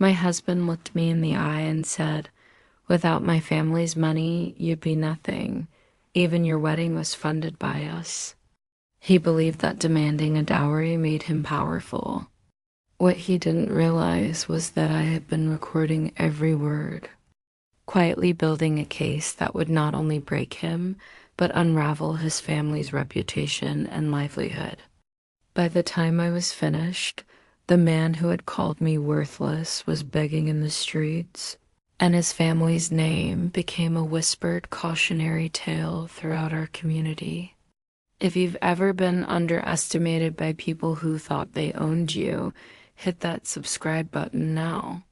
My husband looked me in the eye and said, "Without my family's money, you'd be nothing. Even your wedding was funded by us." He believed that demanding a dowry made him powerful. What he didn't realize was that I had been recording every word, quietly building a case that would not only break him, but unravel his family's reputation and livelihood. By the time I was finished, the man who had called me worthless was begging in the streets, and his family's name became a whispered cautionary tale throughout our community. If you've ever been underestimated by people who thought they owned you, hit that subscribe button now.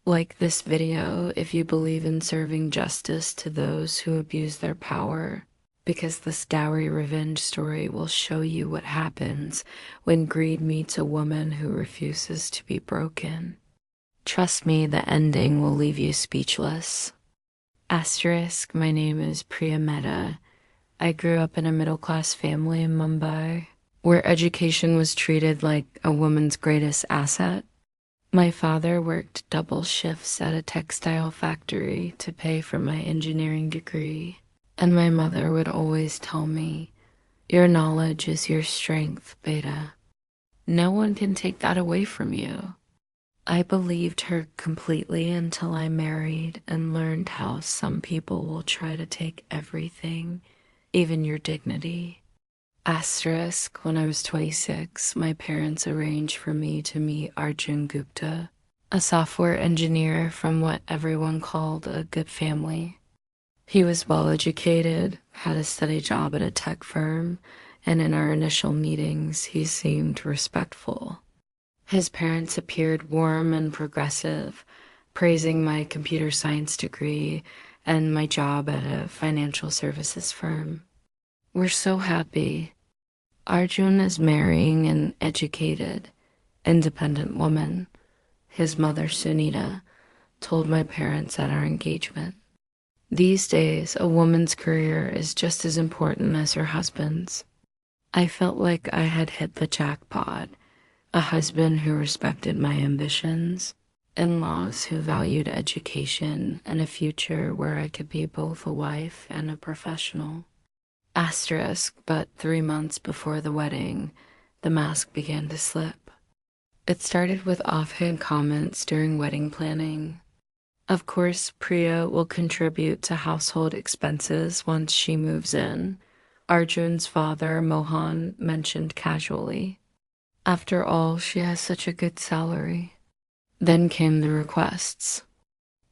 Like this video if you believe in serving justice to those who abuse their power, because this dowry revenge story will show you what happens when greed meets a woman who refuses to be broken. Trust me, the ending will leave you speechless. Asterisk, my name is Priya Mehta. I grew up in a middle-class family in Mumbai, where education was treated like a woman's greatest asset. My father worked double shifts at a textile factory to pay for my engineering degree, and my mother would always tell me, "Your knowledge is your strength, Beta. No one can take that away from you." I believed her completely until I married and learned how some people will try to take everything, even your dignity. Asterisk, when I was 26, my parents arranged for me to meet Arjun Gupta, a software engineer from what everyone called a good family. He was well educated, had a steady job at a tech firm, and in our initial meetings, he seemed respectful. His parents appeared warm and progressive, praising my computer science degree and my job at a financial services firm. "We're so happy. Arjun is marrying an educated, independent woman," his mother, Sunita, told my parents at our engagement. These days, a woman's career is just as important as her husband's. I felt like I had hit the jackpot. A husband who respected my ambitions, in-laws who valued education, and a future where I could be both a wife and a professional. Asterisk, but 3 months before the wedding, the mask began to slip. It started with offhand comments during wedding planning. "Of course, Priya will contribute to household expenses once she moves in," Arjun's father, Mohan, mentioned casually. "After all, she has such a good salary." Then came the requests.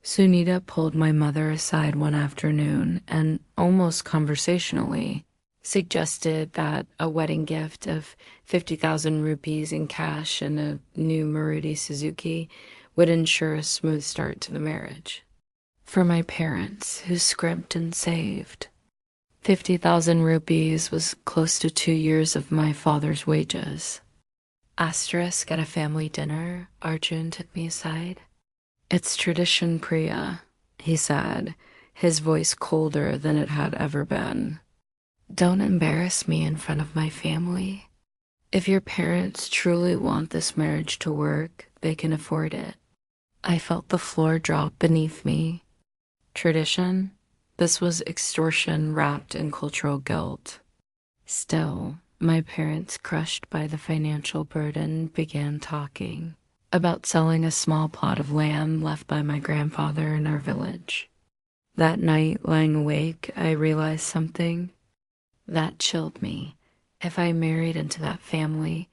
Sunita pulled my mother aside one afternoon and, almost conversationally, suggested that a wedding gift of 50,000 rupees in cash and a new Maruti Suzuki would ensure a smooth start to the marriage. For my parents, who scrimped and saved, 50,000 rupees was close to 2 years of my father's wages. Asterisk, at a family dinner, Arjun took me aside. "It's tradition, Priya," he said, his voice colder than it had ever been. "Don't embarrass me in front of my family. If your parents truly want this marriage to work, they can afford it." I felt the floor drop beneath me. Tradition? This was extortion wrapped in cultural guilt. Still, my parents, crushed by the financial burden, began talking about selling a small plot of land left by my grandfather in our village. That night, lying awake, I realized something that chilled me. If I married into that family,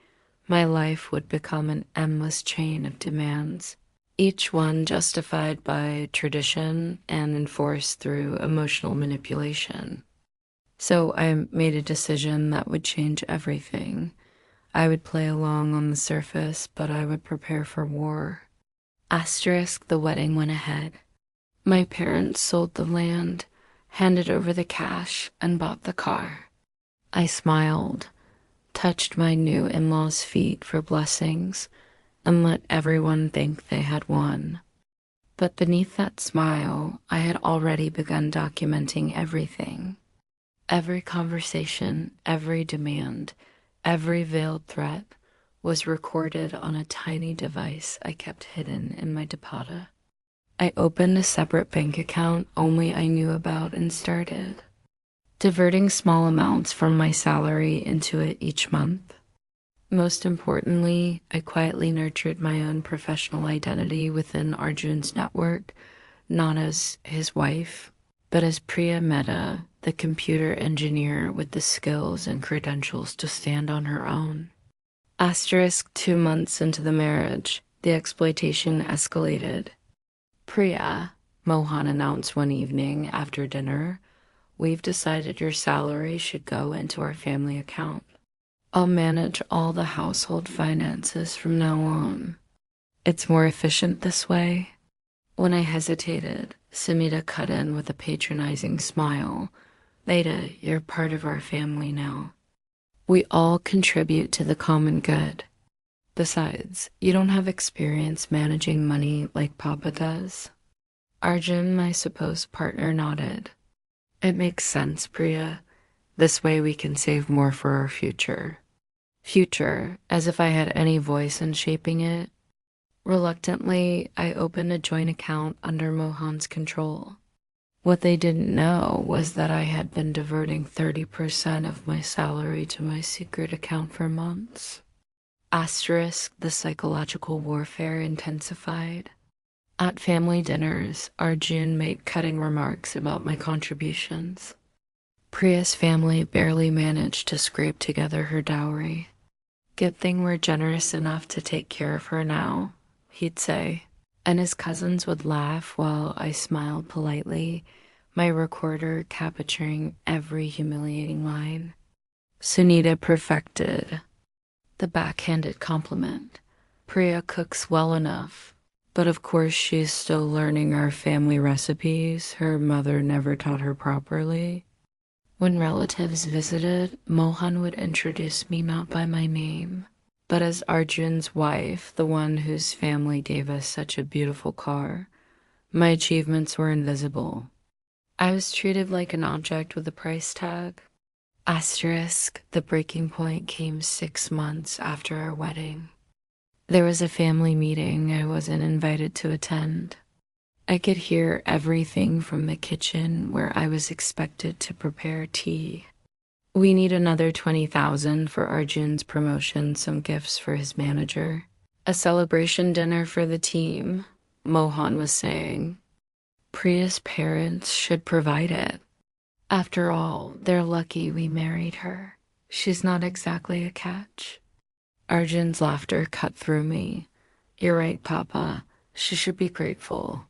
my life would become an endless chain of demands, each one justified by tradition and enforced through emotional manipulation. So I made a decision that would change everything. I would play along on the surface, but I would prepare for war. Asterisk, the wedding went ahead. My parents sold the land, handed over the cash, and bought the car. I smiled, touched my new in-laws' feet for blessings, and let everyone think they had won. But beneath that smile, I had already begun documenting everything. Every conversation, every demand, every veiled threat, was recorded on a tiny device I kept hidden in my deposit. I opened a separate bank account only I knew about and started diverting small amounts from my salary into it each month. Most importantly, I quietly nurtured my own professional identity within Arjun's network, not as his wife, but as Priya Mehta, the computer engineer with the skills and credentials to stand on her own. Asterisk 2 months into the marriage, the exploitation escalated. Priya, Mohan announced one evening after dinner, we've decided your salary should go into our family account. I'll manage all the household finances from now on. It's more efficient this way. When I hesitated, Samita cut in with a patronizing smile. Leda, you're part of our family now. We all contribute to the common good. Besides, you don't have experience managing money like Papa does. Arjun, my supposed partner, nodded. It makes sense, Priya. This way we can save more for our future. Future, as if I had any voice in shaping it. Reluctantly, I opened a joint account under Mohan's control. What they didn't know was that I had been diverting 30% of my salary to my secret account for months. Asterisk, the psychological warfare intensified. At family dinners, Arjun made cutting remarks about my contributions. Priya's family barely managed to scrape together her dowry. Good thing we're generous enough to take care of her now, he'd say, and his cousins would laugh while I smiled politely, my recorder capturing every humiliating line. Sunita perfected the backhanded compliment. Priya cooks well enough, but of course she's still learning our family recipes her mother never taught her properly. When relatives visited, Mohan would introduce me not by my name, but as Arjun's wife, the one whose family gave us such a beautiful car. My achievements were invisible. I was treated like an object with a price tag. Asterisk, the breaking point came 6 months after our wedding. There was a family meeting I wasn't invited to attend. I could hear everything from the kitchen where I was expected to prepare tea. We need another 20,000 for Arjun's promotion, some gifts for his manager. A celebration dinner for the team, Mohan was saying. Priya's parents should provide it. After all, they're lucky we married her. She's not exactly a catch. Arjun's laughter cut through me. You're right, Papa. She should be grateful.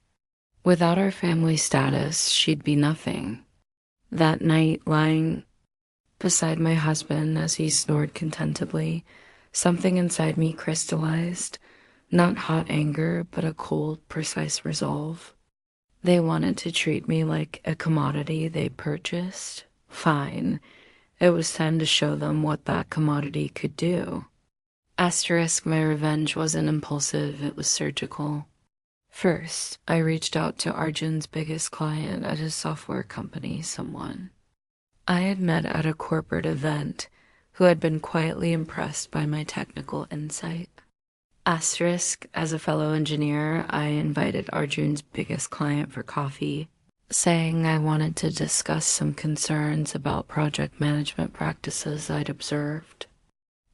Without our family status, she'd be nothing. That night, lying beside my husband as he snored contentedly, something inside me crystallized. Not hot anger, but a cold, precise resolve. They wanted to treat me like a commodity they purchased. Fine. It was time to show them what that commodity could do. Asterisk, my revenge wasn't impulsive, it was surgical. First, I reached out to Arjun's biggest client at his software company, someone I had met at a corporate event who had been quietly impressed by my technical insight. Asterisk, as a fellow engineer, I invited Arjun's biggest client for coffee, saying I wanted to discuss some concerns about project management practices I'd observed.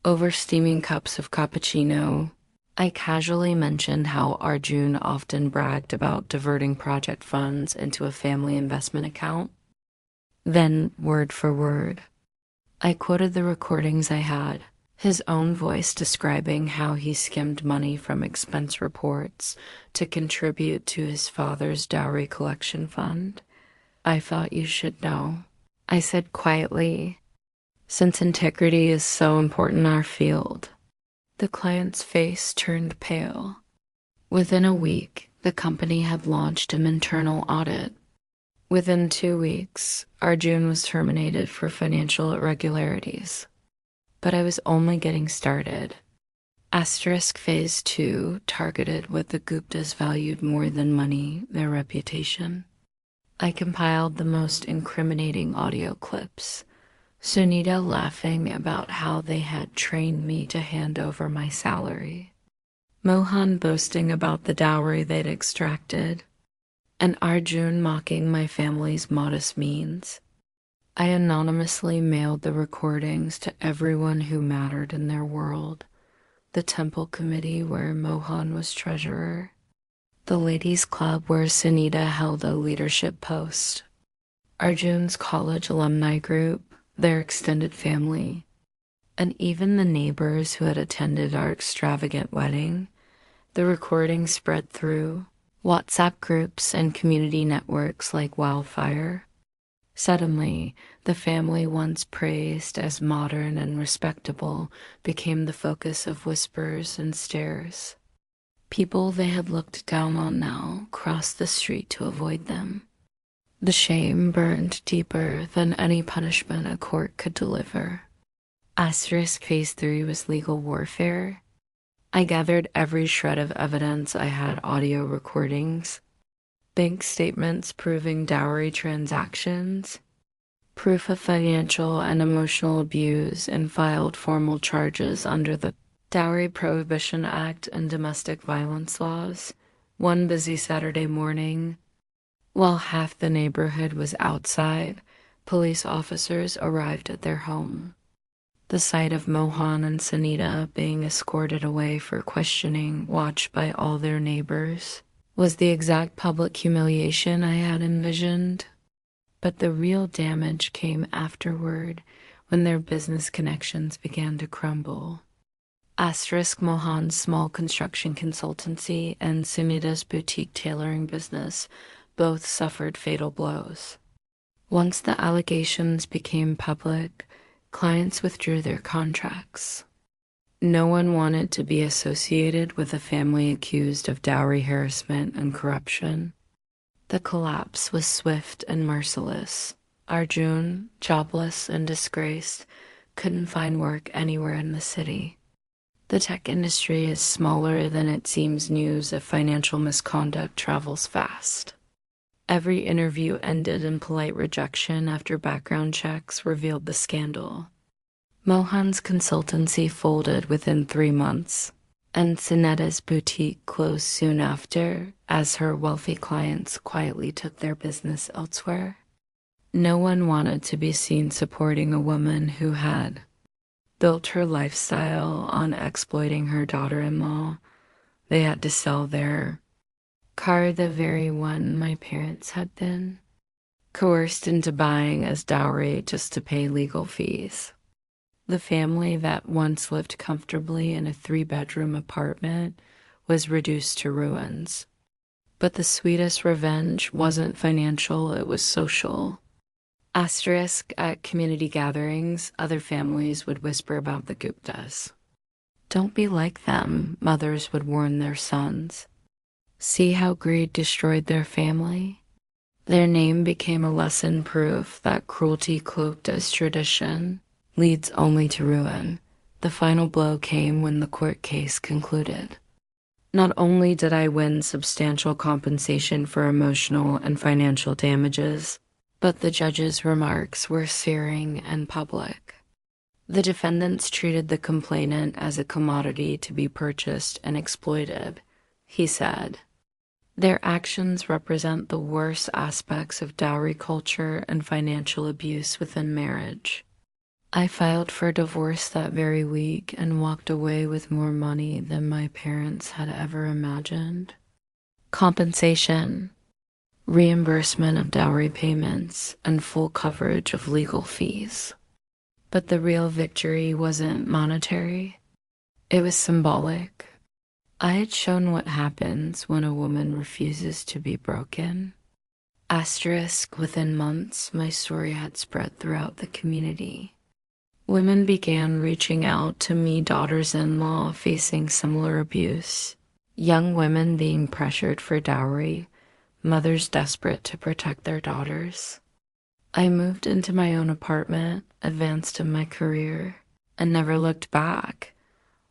Over steaming cups of cappuccino, I casually mentioned how Arjun often bragged about diverting project funds into a family investment account. Then, word for word, I quoted the recordings I had, his own voice describing how he skimmed money from expense reports to contribute to his father's dowry collection fund. I thought you should know, I said quietly, since integrity is so important in our field. The client's face turned pale. Within a week, the company had launched an internal audit. Within 2 weeks, Arjun was terminated for financial irregularities. But I was only getting started. Asterisk Phase 2 targeted what the Guptas valued more than money, their reputation. I compiled the most incriminating audio clips, Sunita laughing about how they had trained me to hand over my salary, Mohan boasting about the dowry they'd extracted, and Arjun mocking my family's modest means. I anonymously mailed the recordings to everyone who mattered in their world: the temple committee where Mohan was treasurer, the ladies' club where Sunita held a leadership post, Arjun's college alumni group, their extended family, and even the neighbors who had attended our extravagant wedding. The recording spread through WhatsApp groups and community networks like wildfire. Suddenly, the family once praised as modern and respectable became the focus of whispers and stares. People they had looked down on now crossed the street to avoid them. The shame burned deeper than any punishment a court could deliver. Asterisk Phase 3 was legal warfare. I gathered every shred of evidence. I had audio recordings, bank statements proving dowry transactions, proof of financial and emotional abuse, and filed formal charges under the Dowry Prohibition Act and domestic violence laws. One busy Saturday morning, while half the neighborhood was outside, police officers arrived at their home. The sight of Mohan and Sunita being escorted away for questioning, watched by all their neighbors, was the exact public humiliation I had envisioned. But the real damage came afterward, when their business connections began to crumble. Asterisk Mohan's small construction consultancy and Sunita's boutique tailoring business both suffered fatal blows. Once the allegations became public, clients withdrew their contracts. No one wanted to be associated with a family accused of dowry harassment and corruption. The collapse was swift and merciless. Arjun, jobless and disgraced, couldn't find work anywhere in the city. The tech industry is smaller than it seems. News of financial misconduct travels fast. Every interview ended in polite rejection after background checks revealed the scandal. Mohan's consultancy folded within 3 months, and Sunita's boutique closed soon after, as her wealthy clients quietly took their business elsewhere. No one wanted to be seen supporting a woman who had built her lifestyle on exploiting her daughter-in-law. They had to sell their car, the very one my parents had been coerced into buying as dowry just to pay legal fees. The family that once lived comfortably in a 3-bedroom apartment was reduced to ruins. But the sweetest revenge wasn't financial, it was social. Asterisk, at community gatherings, other families would whisper about the Guptas. Don't be like them, mothers would warn their sons. See how greed destroyed their family? Their name became a lesson, proof that cruelty cloaked as tradition leads only to ruin. The final blow came when the court case concluded. Not only did I win substantial compensation for emotional and financial damages, but the judge's remarks were searing and public. The defendants treated the complainant as a commodity to be purchased and exploited, he said. Their actions represent the worst aspects of dowry culture and financial abuse within marriage. I filed for divorce that very week and walked away with more money than my parents had ever imagined. Compensation, reimbursement of dowry payments, and full coverage of legal fees. But the real victory wasn't monetary. It was symbolic. I had shown what happens when a woman refuses to be broken. Asterisk, within months, my story had spread throughout the community. Women began reaching out to me, daughters-in-law facing similar abuse, young women being pressured for dowry, mothers desperate to protect their daughters. I moved into my own apartment, advanced in my career, and never looked back.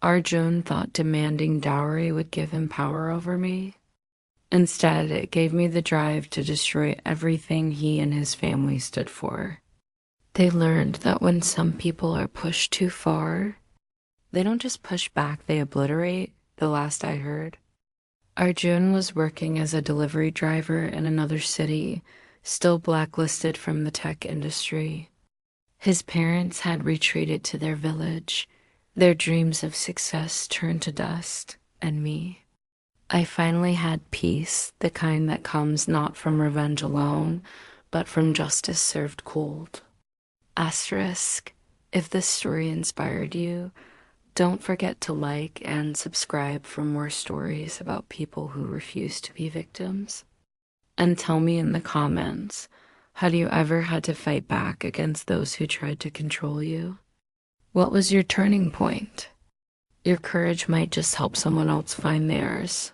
Arjun thought demanding dowry would give him power over me. Instead, it gave me the drive to destroy everything he and his family stood for. They learned that when some people are pushed too far, they don't just push back, they obliterate, the last I heard. Arjun was working as a delivery driver in another city, still blacklisted from the tech industry. His parents had retreated to their village, their dreams of success turned to dust, and me. I finally had peace, the kind that comes not from revenge alone, but from justice served cold. Asterisk, if this story inspired you, don't forget to like and subscribe for more stories about people who refuse to be victims. And tell me in the comments, have you ever had to fight back against those who tried to control you? What was your turning point? Your courage might just help someone else find theirs.